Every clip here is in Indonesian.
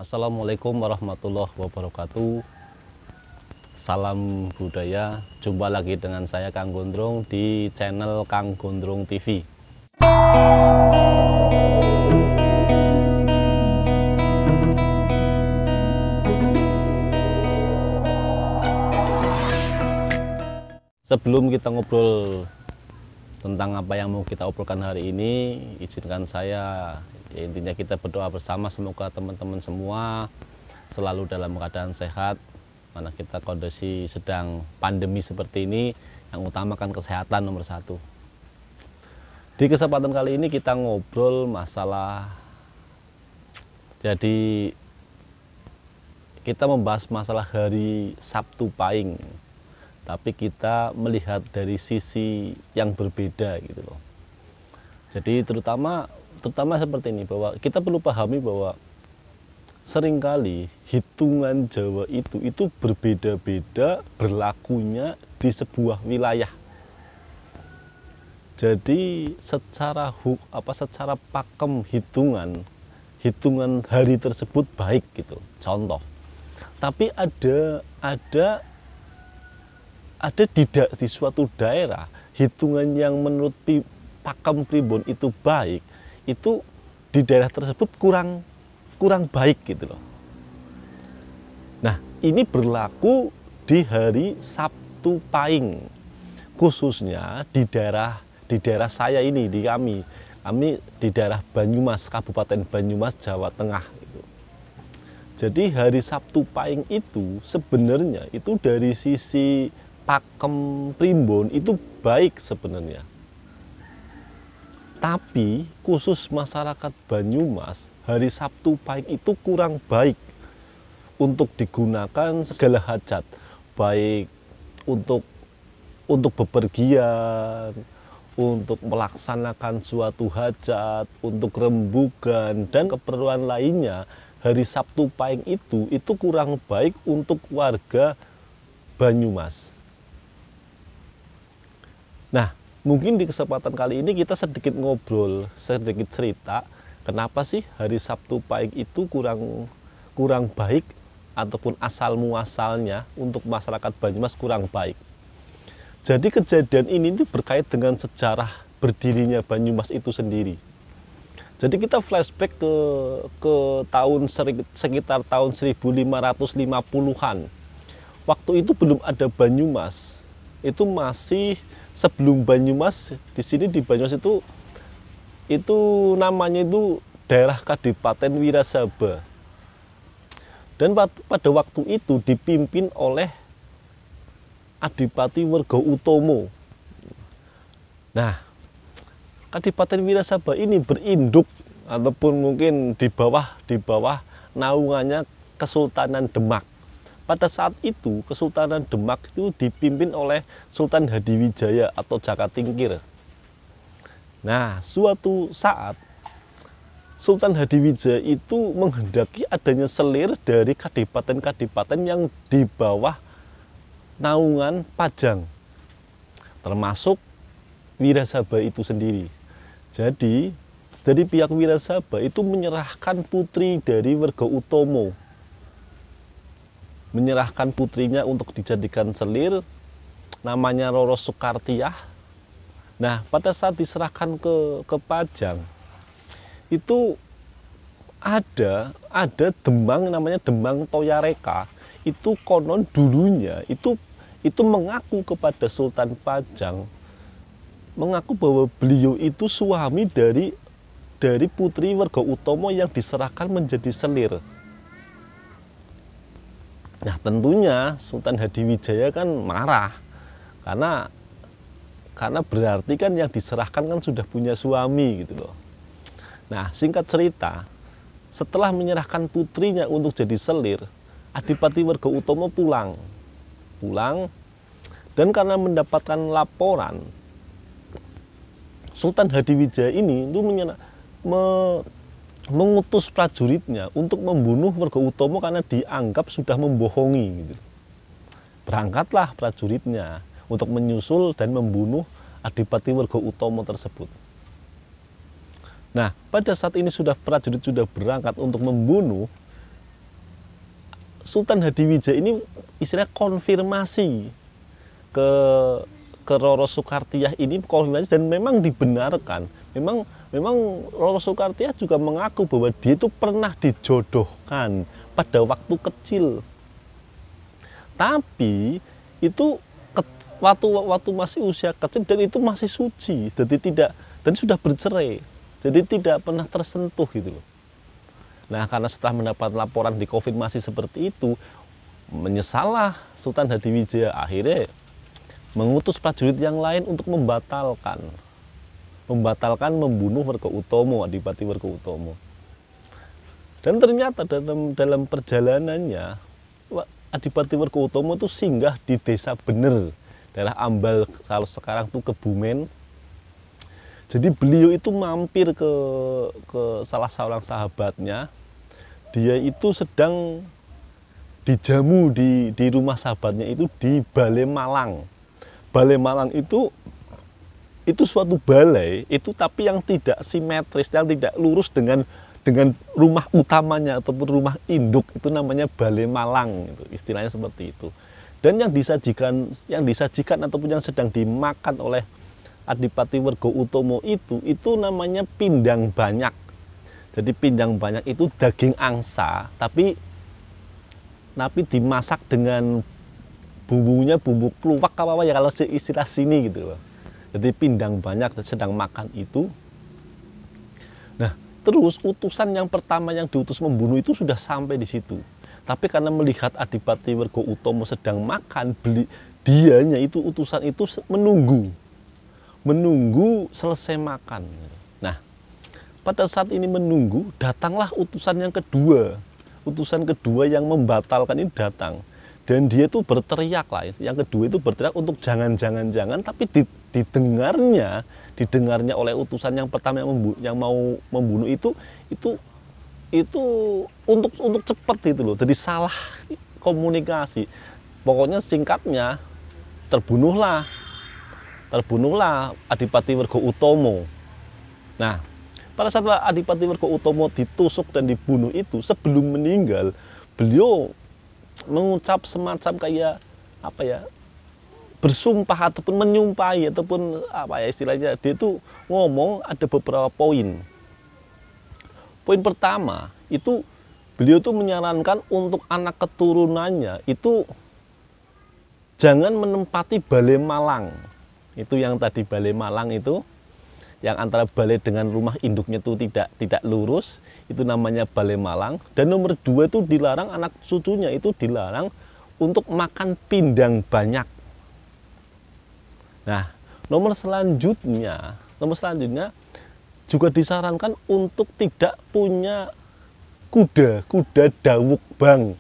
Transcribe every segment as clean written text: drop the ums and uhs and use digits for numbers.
Assalamualaikum warahmatullahi wabarakatuh. Salam budaya. Jumpa lagi dengan saya Kang Gondrong di channel Kang Gondrong TV. Sebelum kita ngobrol tentang apa yang mau kita obrolkan hari ini, izinkan saya, intinya kita berdoa bersama semoga teman-teman semua selalu dalam keadaan sehat. Mana kita kondisi sedang pandemi seperti ini, yang utamakan kesehatan nomor satu. Di kesempatan kali ini kita ngobrol masalah, jadi kita membahas masalah hari Sabtu Pahing, tapi kita melihat dari sisi yang berbeda gitu loh. Jadi terutama seperti ini, bahwa kita perlu pahami bahwa seringkali hitungan Jawa itu berbeda-beda berlakunya di sebuah wilayah. Jadi secara pakem hitungan hari tersebut baik gitu, contoh. Tapi ada di suatu daerah hitungan yang menurut pakem primbon itu baik, itu di daerah tersebut kurang baik gitu loh. Nah, ini berlaku di hari Sabtu Pahing, khususnya di daerah saya ini, kami di daerah Banyumas, Kabupaten Banyumas, Jawa Tengah gitu. Jadi hari Sabtu Pahing itu sebenarnya itu dari sisi pakem primbon itu baik sebenarnya. Tapi khusus masyarakat Banyumas, hari Sabtu Pahing itu kurang baik untuk digunakan segala hajat, baik untuk bepergian, untuk melaksanakan suatu hajat, untuk rembugan dan keperluan lainnya. Hari Sabtu Pahing itu kurang baik untuk warga Banyumas. Nah, mungkin di kesempatan kali ini kita sedikit ngobrol, sedikit cerita, kenapa sih hari Sabtu Pahing itu kurang baik, ataupun asal muasalnya untuk masyarakat Banyumas kurang baik. Jadi kejadian ini berkait dengan sejarah berdirinya Banyumas itu sendiri. Jadi kita flashback ke sekitar tahun 1550-an. Waktu itu belum ada Banyumas. Itu masih sebelum Banyumas, di sini di Banyumas itu namanya itu daerah Kadipaten Wirasaba. Dan pada waktu itu dipimpin oleh Adipati Wergoutomo. Nah, Kadipaten Wirasaba ini berinduk ataupun mungkin di bawah naungannya Kesultanan Demak. Pada saat itu Kesultanan Demak itu dipimpin oleh Sultan Hadiwijaya atau Jakatingkir. Nah, suatu saat Sultan Hadiwijaya itu menghendaki adanya selir dari kadipaten-kadipaten yang di bawah naungan Pajang, termasuk Wirasaba itu sendiri. Jadi dari pihak Wirasaba itu menyerahkan putri dari Wergoutomo, menyerahkan putrinya untuk dijadikan selir, namanya Roro Soekartiah. Nah, pada saat diserahkan ke Pajang, itu ada Demang, namanya Demang Toyareka. Itu konon dulunya itu mengaku kepada Sultan Pajang, mengaku bahwa beliau itu suami dari putri Wergoutomo yang diserahkan menjadi selir. Nah, tentunya Sultan Hadiwijaya kan marah karena berarti kan yang diserahkan kan sudah punya suami gitu loh. Nah, singkat cerita, setelah menyerahkan putrinya untuk jadi selir, Adipati Wergoutomo pulang dan karena mendapatkan laporan, Sultan Hadiwijaya ini itu mengutus prajuritnya untuk membunuh Wergoutomo karena dianggap sudah membohongi gitu. Berangkatlah prajuritnya untuk menyusul dan membunuh Adipati Wergoutomo tersebut. Nah, pada saat ini prajurit sudah berangkat untuk membunuh, Sultan Hadiwijaya ini istilah konfirmasi ke Roro Soekartiah ini, konfirmasi, dan memang dibenarkan. Memang Roro Soekartiah juga mengaku bahwa dia itu pernah dijodohkan pada waktu kecil. Tapi itu waktu masih usia kecil, dan itu masih suci, dan sudah bercerai. Jadi tidak pernah tersentuh gitu loh. Nah, karena setelah mendapat laporan dikonfirmasi seperti itu, menyesallah Sultan Hadiwijaya, akhirnya mengutus prajurit yang lain untuk membatalkan membunuh Werkoutomo, Adipati Werkoutomo. Dan ternyata dalam perjalanannya Adipati Werkoutomo itu singgah di Desa Bener, daerah Ambal, kalau sekarang tuh Kebumen. Jadi beliau itu mampir ke salah seorang sahabatnya. Dia itu sedang dijamu di rumah sahabatnya itu di Balai Malang. Balai Malang itu suatu balai itu, tapi yang tidak simetris, yang tidak lurus dengan rumah utamanya ataupun rumah induk, itu namanya Balai Malang, itu istilahnya seperti itu. Dan yang disajikan ataupun yang sedang dimakan oleh Adipati Werkoutomo itu namanya pindang banyak. Jadi pindang banyak itu daging angsa, tapi dimasak dengan bumbunya bumbu keluak apa ya kalau istilah sini gitu loh. Jadi pindang banyak sedang makan itu. Nah, terus utusan yang pertama yang diutus membunuh itu sudah sampai di situ. Tapi karena melihat Adipati Werkoutomo sedang makan, utusan itu menunggu selesai makan. Nah, pada saat ini menunggu, datanglah utusan yang kedua. Utusan kedua yang membatalkan ini datang. Dan dia itu berteriak lah. Yang kedua itu berteriak untuk jangan, tapi didengarnya oleh utusan yang pertama yang mau membunuh itu untuk cepat gitu loh. Jadi salah komunikasi. Pokoknya singkatnya, terbunuhlah Adipati Werkoutomo. Nah, pada saat Adipati Werkoutomo ditusuk dan dibunuh itu, sebelum meninggal, beliau mengucap semacam kayak bersumpah ataupun menyumpahi ataupun istilahnya, dia itu ngomong ada beberapa poin. Poin pertama itu beliau tuh menyarankan untuk anak keturunannya itu jangan menempati Balai Malang. Itu yang tadi Balai Malang itu, yang antara balai dengan rumah induknya itu tidak lurus, itu namanya Balai Malang. Dan nomor 2 itu dilarang anak cucunya itu dilarang untuk makan pindang banyak. Nah, nomor selanjutnya juga disarankan untuk tidak punya kuda dawuk bang.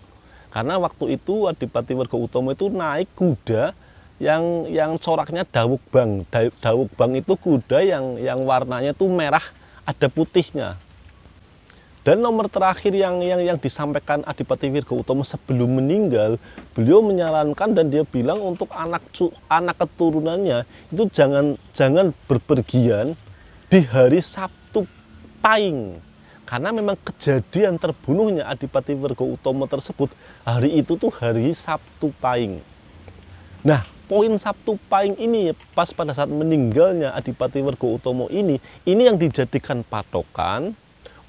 Karena waktu itu Adipati Werkoutomo itu naik kuda yang coraknya dawuk bang. Dawuk bang itu kuda yang warnanya tuh merah, ada putihnya. Dan nomor terakhir yang disampaikan Adipati Werkoutomo sebelum meninggal, beliau menyarankan dan dia bilang untuk anak keturunannya itu jangan berpergian di hari Sabtu Pahing. Karena memang kejadian terbunuhnya Adipati Werkoutomo tersebut hari itu tuh hari Sabtu Pahing. Nah, poin Sabtu Pahing ini pas pada saat meninggalnya Adipati Werkoutomo ini yang dijadikan patokan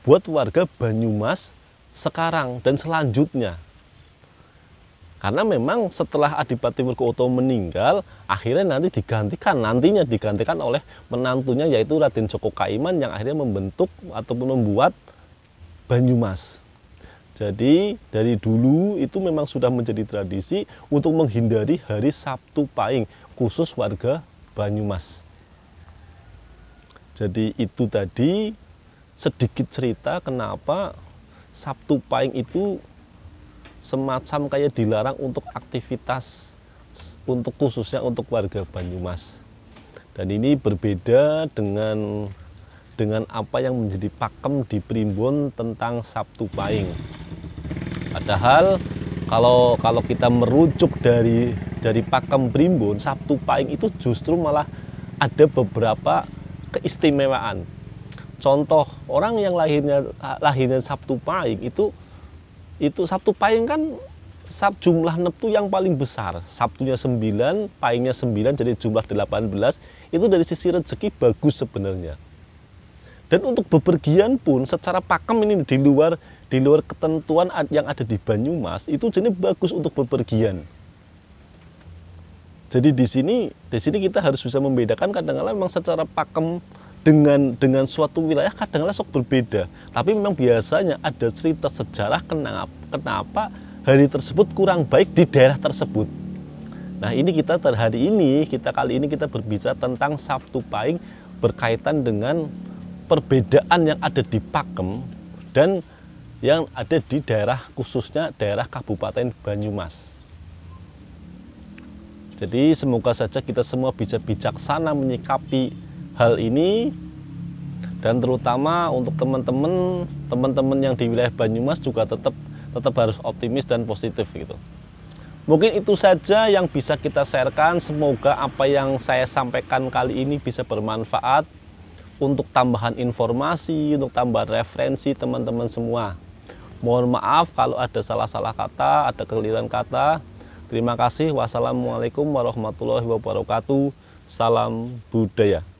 buat warga Banyumas sekarang dan selanjutnya. Karena memang setelah Adipati Werkoutomo meninggal, akhirnya nantinya digantikan oleh menantunya, yaitu Raden Djoko Kaiman, yang akhirnya membentuk ataupun membuat Banyumas. Jadi dari dulu itu memang sudah menjadi tradisi untuk menghindari hari Sabtu Pahing, khusus warga Banyumas. Jadi itu tadi sedikit cerita kenapa Sabtu Pahing itu semacam kayak dilarang untuk aktivitas, khususnya untuk warga Banyumas. Dan ini berbeda dengan apa yang menjadi pakem di Primbon tentang Sabtu Pahing. Padahal kalau kita merujuk dari pakem Primbon, Sabtu Pahing itu justru malah ada beberapa keistimewaan. Contoh, orang yang lahirnya Sabtu Pahing itu Sabtu Pahing kan jumlah neptu yang paling besar. Sabtunya 9, Pahingnya 9, jadi jumlah 18. Itu dari sisi rezeki bagus sebenarnya. Dan untuk bepergian pun secara pakem ini di luar ketentuan yang ada di Banyumas, itu jenis bagus untuk bepergian. Jadi di sini kita harus bisa membedakan, kadang-kadang memang secara pakem dengan suatu wilayah kadang-kadang sok berbeda. Tapi memang biasanya ada cerita sejarah kenapa hari tersebut kurang baik di daerah tersebut. Nah, kali ini kita berbicara tentang Sabtu Pahing berkaitan dengan perbedaan yang ada di Pakem dan yang ada di daerah, khususnya daerah Kabupaten Banyumas. Jadi semoga saja kita semua bisa bijaksana menyikapi hal ini, dan terutama untuk teman-teman yang di wilayah Banyumas juga tetap harus optimis dan positif gitu. Mungkin itu saja yang bisa kita sharekan. Semoga apa yang saya sampaikan kali ini bisa bermanfaat untuk tambahan informasi, untuk tambahan referensi teman-teman semua. Mohon maaf kalau ada salah-salah kata, ada kekeliruan kata. Terima kasih. Wassalamualaikum warahmatullahi wabarakatuh. Salam budaya.